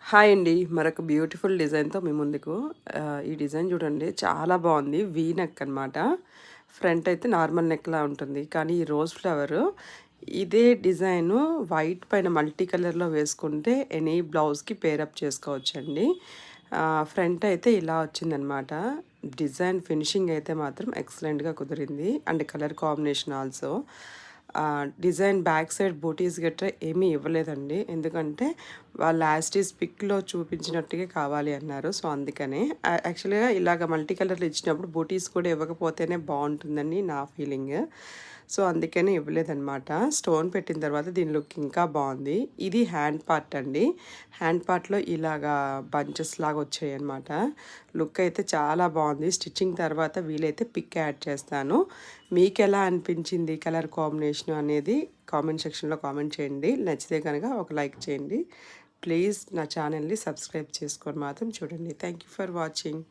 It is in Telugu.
హాయ్ అండి. మరొక బ్యూటిఫుల్ డిజైన్‌తో మీ ముందుకు. ఈ డిజైన్ చూడండి చాలా బాగుంది. వీ నెక్ అనమాట. ఫ్రంట్ అయితే నార్మల్ నెక్‌లా ఉంటుంది. కానీ ఈ రోజ్ ఫ్లవరు ఇదే డిజైను వైట్ పైన మల్టీ కలర్‌లో వేసుకుంటే ఎనీ బ్లౌజ్‌కి పేరప్ చేసుకోవచ్చండి. ఫ్రంట్ అయితే ఇలా వచ్చిందనమాట. డిజైన్ ఫినిషింగ్ అయితే మాత్రం ఎక్సలెంట్‌గా కుదిరింది. And colour combination also. Design back side booties గట్రా ఏమీ ఇవ్వలేదండి. ఎందుకంటే వాళ్ళు యాజ్ ఇట్ ఈజ్ పిక్‌లో చూపించినట్టుగా కావాలి అన్నారు. సో, అందుకనే. యాక్చువల్‌గా ఇలాగ మల్టీ కలర్‌లో ఇచ్చినప్పుడు బూటీస్ కూడా ఇవ్వకపోతేనే బావుంటుందని నా ఫీలింగ్. సో, అందుకని ఇవ్వలేదనమాట. స్టోన్ పెట్టిన తర్వాత దీని లుక్ ఇంకా బావుంది. ఇది హ్యాండ్ పార్ట్ అండి. హ్యాండ్ పార్ట్‌లో ఇలాగా బంచెస్ లాగా వచ్చాయన్నమాట. లుక్ అయితే చాలా బావుంది. స్టిచ్చింగ్ తర్వాత వీలైతే పిక్ యాడ్ చేస్తాను. మీకెలా అనిపించింది కలర్ కాంబినేషన్ అనేది కామెంట్ సెక్షన్‌లో కామెంట్ చేయండి. నచ్చితే కనుక ఒక లైక్ చేయండి. ప్లీజ్ నా ఛానల్‌ని సబ్స్క్రైబ్ చేసుకొని మాత్రం చూడండి. Thank you for watching.